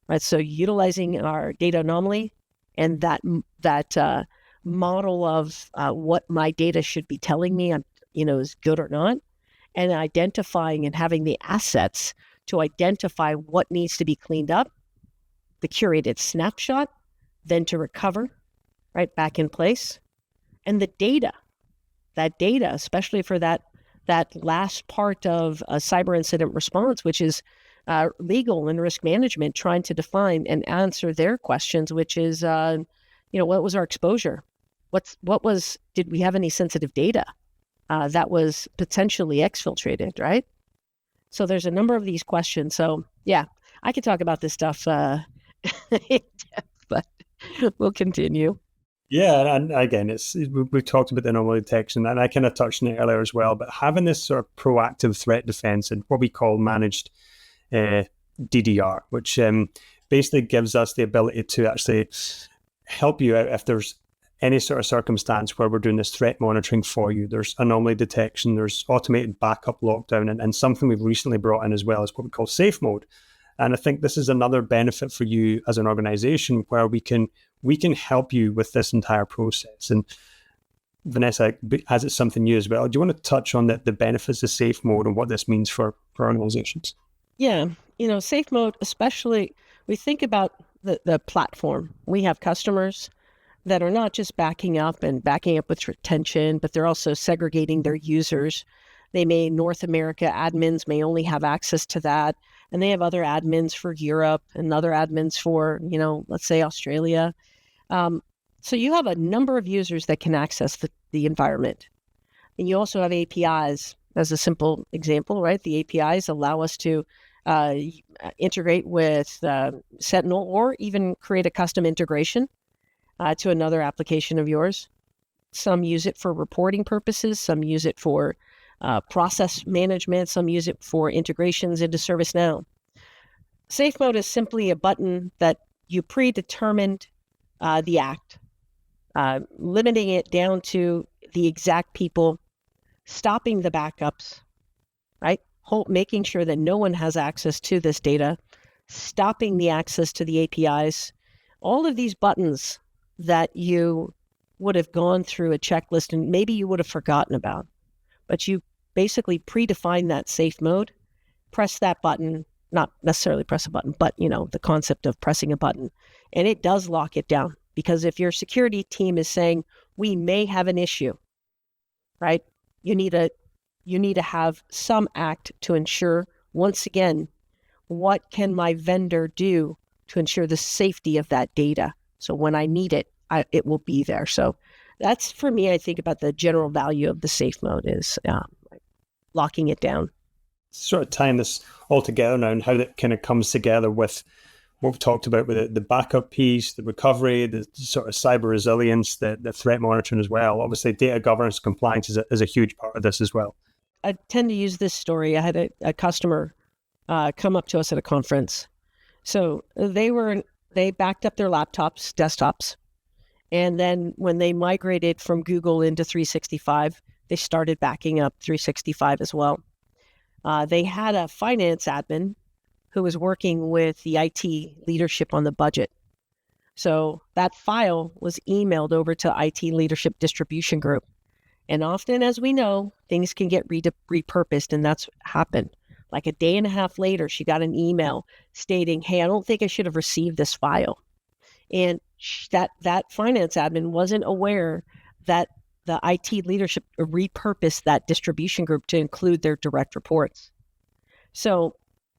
right? So utilizing our data anomaly and that model of what my data should be telling me, is good or not, and identifying and having the assets to identify what needs to be cleaned up, the curated snapshot, then to recover, right, back in place, and the data. That data, especially for that last part of a cyber incident response, which is legal and risk management, trying to define and answer their questions, which is, what was our exposure? Did we have any sensitive data that was potentially exfiltrated, right? So there's a number of these questions. So yeah, I could talk about this stuff in depth, but we'll continue. Yeah, and again, we've talked about the anomaly detection, and I kind of touched on it earlier as well, but having this sort of proactive threat defense and what we call managed DDR, which basically gives us the ability to actually help you out if there's any sort of circumstance where we're doing this threat monitoring for you. There's anomaly detection, there's automated backup lockdown, and something we've recently brought in as well is what we call safe mode. And I think this is another benefit for you as an organization where we can help you with this entire process. And Vanessa, as it's something new as well, do you want to touch on the benefits of safe mode and what this means for organizations? Yeah, safe mode, especially we think about the platform. We have customers that are not just backing up with retention, but they're also segregating their users. North America admins may only have access to that. And they have other admins for Europe and other admins for, let's say Australia. So you have a number of users that can access the environment. And you also have APIs as a simple example, right? The APIs allow us to integrate with Sentinel or even create a custom integration to another application of yours. Some use it for reporting purposes. Some use it for process management. Some use it for integrations into ServiceNow. Safe mode is simply a button that you predetermined the act, limiting it down to the exact people, stopping the backups, right? Making sure that no one has access to this data, stopping the access to the APIs. All of these buttons that you would have gone through a checklist and maybe you would have forgotten about. But you basically predefine that safe mode, press that button, not necessarily press a button, but the concept of pressing a button. And it does lock it down, because if your security team is saying, we may have an issue, right? You need to have some act to ensure, once again, what can my vendor do to ensure the safety of that data? So when I need it, it will be there. So that's, for me, I think about the general value of the safe mode is locking it down. Sort of tying this all together now and how that kind of comes together with what we've talked about with the backup piece, the recovery, the sort of cyber resilience, the threat monitoring as well. Obviously, data governance compliance is a huge part of this as well. I tend to use this story. I had a customer come up to us at a conference. So they backed up their laptops, desktops, and then when they migrated from Google into 365, they started backing up 365 as well. They had a finance admin who was working with the IT leadership on the budget. So that file was emailed over to IT leadership distribution group. And often, as we know, things can get repurposed, and that's happened. Like a day and a half later, she got an email stating, hey, I don't think I should have received this file. And that finance admin wasn't aware that the IT leadership repurposed that distribution group to include their direct reports. So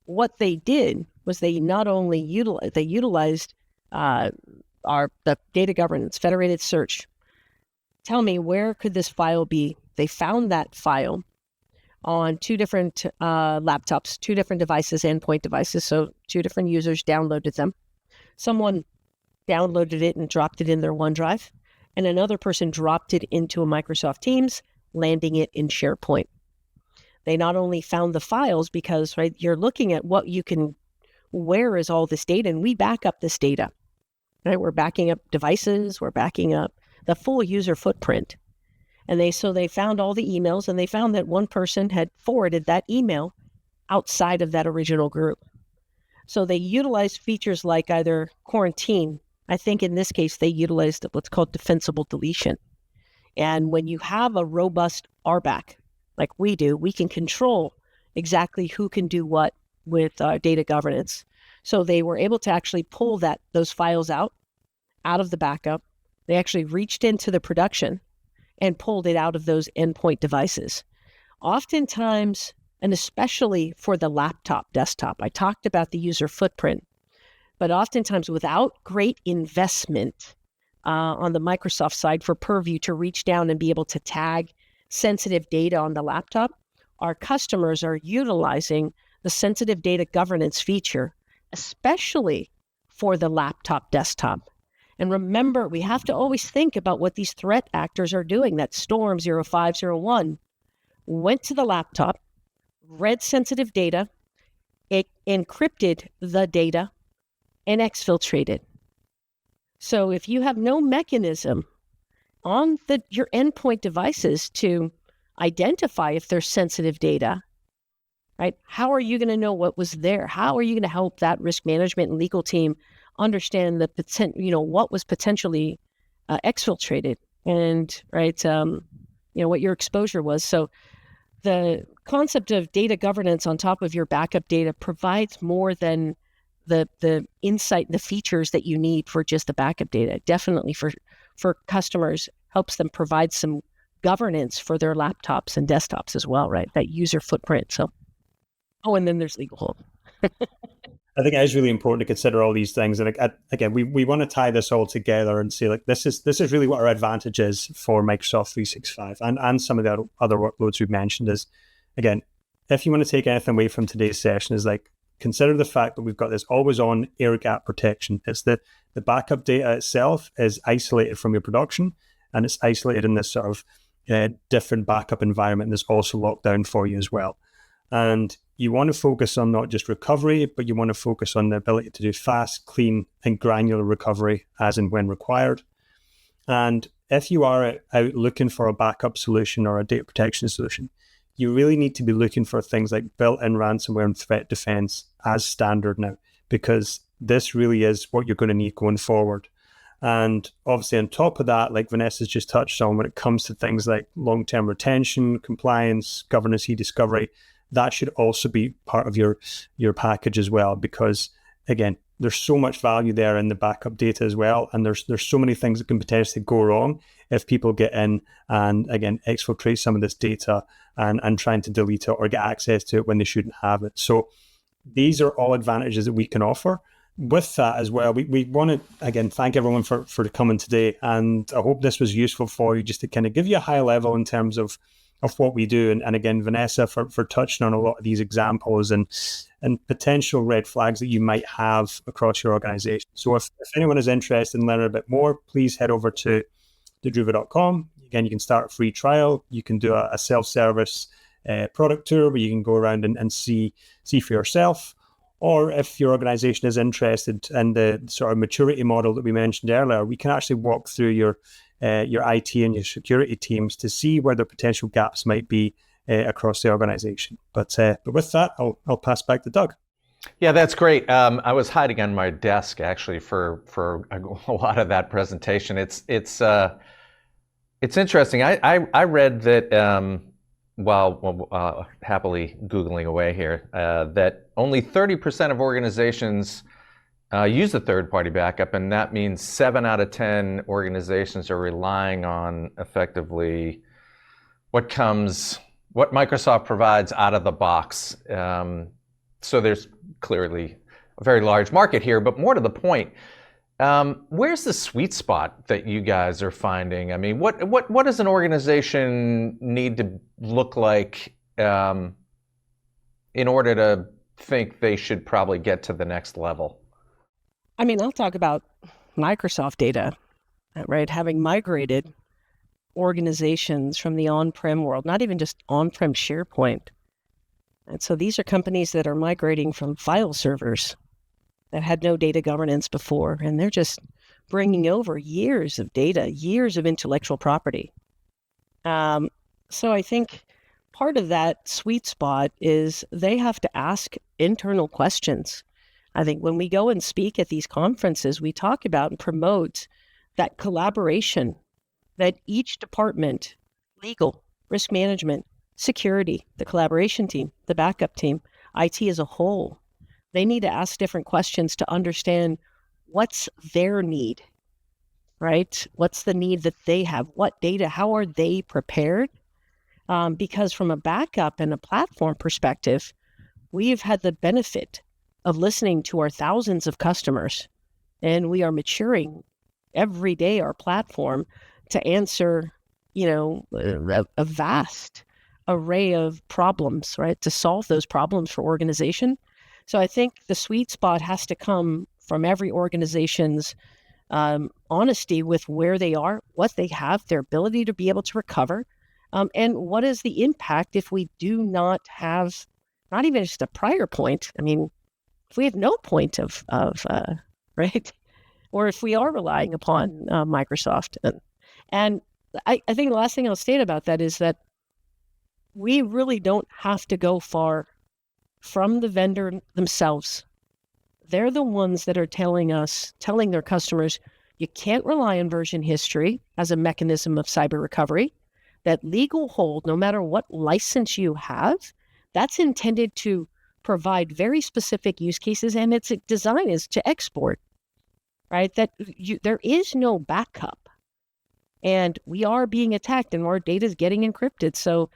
what they did was they not only utilized the data governance, federated search, tell me, where could this file be? They found that file on two different laptops, two different devices, endpoint devices. So two different users downloaded them. Someone downloaded it and dropped it in their OneDrive, and another person dropped it into a Microsoft Teams, landing it in SharePoint. They not only found the files because, right, you're looking at where is all this data, and we back up this data, right? We're backing up devices, we're backing up the full user footprint. And they found all the emails, and they found that one person had forwarded that email outside of that original group. So they utilized features like either quarantine. I think in this case, they utilized what's called defensible deletion. And when you have a robust RBAC, like we do, we can control exactly who can do what with data governance. So they were able to actually pull those files out of the backup. They actually reached into the production and pulled it out of those endpoint devices. Oftentimes, and especially for the laptop, desktop, I talked about the user footprint, but oftentimes without great investment on the Microsoft side for Purview to reach down and be able to tag sensitive data on the laptop, our customers are utilizing the sensitive data governance feature, especially for the laptop desktop. And remember, we have to always think about what these threat actors are doing. That Storm 0501 went to the laptop, read sensitive data, it encrypted the data, and exfiltrated. So if you have no mechanism on your endpoint devices to identify if there's sensitive data, right? How are you going to know what was there? How are you going to help that risk management and legal team understand what was potentially exfiltrated and right, what your exposure was? So the concept of data governance on top of your backup data provides more than the insight and the features that you need for just the backup data. Definitely for customers, helps them provide some governance for their laptops and desktops as well, right? That user footprint. So, and then there's legal hold. I think it is really important to consider all these things. And again, we want to tie this all together and say, like, this is really what our advantage is for Microsoft 365 and some of the other workloads we've mentioned is, again, if you want to take anything away from today's session, is like, consider the fact that we've got this always on air gap protection. It's the backup data itself is isolated from your production, and it's isolated in this sort of different backup environment that's also locked down for you as well. And you want to focus on not just recovery, but you want to focus on the ability to do fast, clean, and granular recovery as and when required. And if you are out looking for a backup solution or a data protection solution, you really need to be looking for things like built-in ransomware and threat defense as standard now, because this really is what you're going to need going forward. And obviously on top of that, like Vanessa's just touched on, when it comes to things like long-term retention, compliance, governance, e-discovery, that should also be part of your package as well, because again, there's so much value there in the backup data as well. And there's so many things that can potentially go wrong if people get in and again, exfiltrate some of this data and trying to delete it or get access to it when they shouldn't have it. So these are all advantages that we can offer. With that as well, we want to, again, thank everyone for coming today. And I hope this was useful for you, just to kind of give you a high level in terms of what we do. And again, Vanessa, for touching on a lot of these examples and potential red flags that you might have across your organization. So if anyone is interested in learning a bit more, please head over to druva.com. Again, you can start a free trial. You can do a self-service product tour where you can go around and see for yourself. Or if your organization is interested in the sort of maturity model that we mentioned earlier, we can actually walk through your IT and your security teams to see where the potential gaps might be across the organization. But with that, I'll pass back to Doug. Yeah, that's great. I was hiding on my desk actually for a lot of that presentation. It's interesting. I read that while happily Googling away here, that only 30% of organizations use a third-party backup, and that means 7 out of 10 organizations are relying on effectively what Microsoft provides out of the box. So there's clearly a very large market here, but more to the point, Where's the sweet spot that you guys are finding? I mean, what does an organization need to look like in order to think they should probably get to the next level? I mean, I'll talk about Microsoft data, right? Having migrated organizations from the on-prem world, not even just on-prem SharePoint. And so these are companies that are migrating from file servers that had no data governance before, and they're just bringing over years of data, years of intellectual property. So I think part of that sweet spot is they have to ask internal questions. I think when we go and speak at these conferences, we talk about and promote that collaboration that each department, legal, risk management, security, the collaboration team, the backup team, IT as a whole, they need to ask different questions to understand what's their need, right? What's the need that they have? What data? How are they prepared? Because from a backup and a platform perspective, we've had the benefit of listening to our thousands of customers, and we are maturing every day our platform to answer, a vast array of problems, right? To solve those problems for organization. So I think the sweet spot has to come from every organization's honesty with where they are, what they have, their ability to be able to recover, and what is the impact if we do not have, not even just a prior point. I mean, if we have no point of right, or if we are relying upon Microsoft, and I think the last thing I'll state about that is that we really don't have to go far from the vendor themselves. They're the ones that are telling their customers, you can't rely on version history as a mechanism of cyber recovery. That legal hold, no matter what license you have, that's intended to provide very specific use cases, and its design is to export, right? That there is no backup, and we are being attacked, and our data is getting encrypted. So,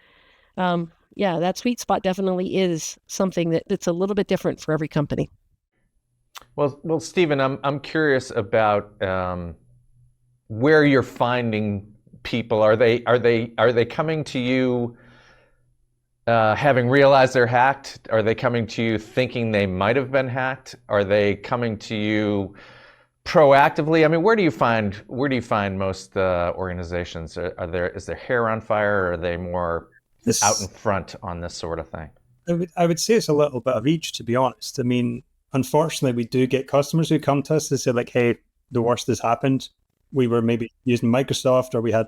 that sweet spot definitely is something that's a little bit different for every company. Well, Stephen, I'm curious about where you're finding people. Are they coming to you having realized they're hacked? Are they coming to you thinking they might have been hacked? Are they coming to you proactively? I mean, where do you find most organizations? Is their hair on fire, or are they more out in front on this sort of thing? I would say it's a little bit of each, to be honest. I mean, unfortunately, we do get customers who come to us to say, like, hey, the worst has happened. We were maybe using Microsoft, or we had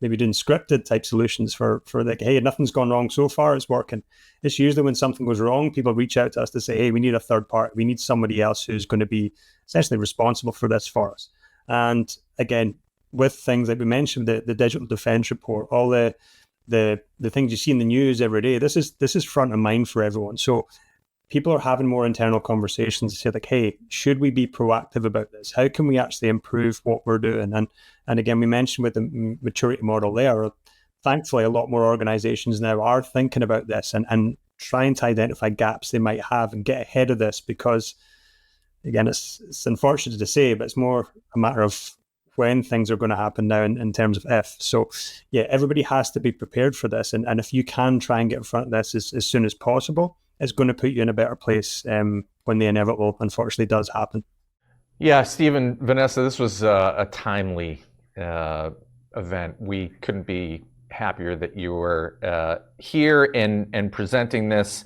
maybe doing scripted type solutions for like, hey, nothing's gone wrong so far, it's working. It's usually when something goes wrong, people reach out to us to say, hey, we need a third party. We need somebody else who's going to be essentially responsible for this for us. And again, with things like we mentioned, the digital defense report, all the things you see in the news every day, this is front of mind for everyone. So people are having more internal conversations to say, like, hey, should we be proactive about this? How can we actually improve what we're doing? And again, we mentioned with the maturity model there, thankfully a lot more organizations now are thinking about this and trying to identify gaps they might have and get ahead of this, because again, it's unfortunate to say, but it's more a matter of when things are going to happen now in terms of if. So yeah, everybody has to be prepared for this. And if you can try and get in front of this as soon as possible, it's going to put you in a better place when the inevitable, unfortunately, does happen. Yeah, Stephen, Vanessa, this was a timely event. We couldn't be happier that you were here and presenting this.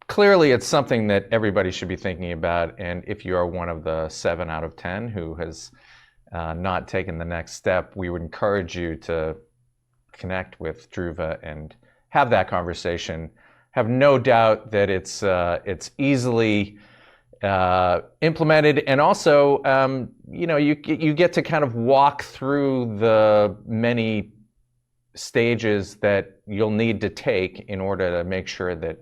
Clearly, it's something that everybody should be thinking about. And if you are one of the 7 out of 10 who has not taken the next step, we would encourage you to connect with Druva and have that conversation. Have no doubt that it's easily implemented, and also you get to kind of walk through the many stages that you'll need to take in order to make sure that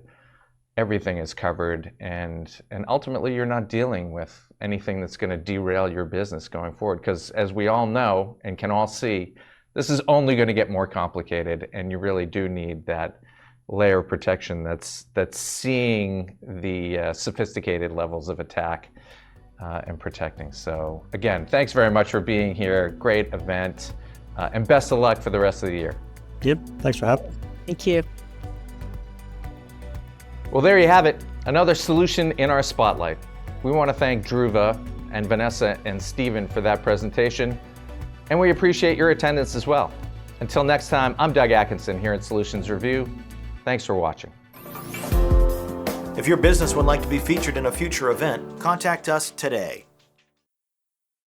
everything is covered, and ultimately you're not dealing with anything that's going to derail your business going forward. Because as we all know and can all see, this is only going to get more complicated, and you really do need that layer of protection that's seeing the sophisticated levels of attack and protecting. So again, thanks very much for being here. Great event, and best of luck for the rest of the year. Yep, thanks for having me. Thank you. Well, there you have it, another solution in our spotlight. We want to thank Druva and Vanessa and Stephen for that presentation, and we appreciate your attendance as well. Until next time, I'm Doug Atkinson here at Solutions Review. Thanks for watching. If your business would like to be featured in a future event, contact us today.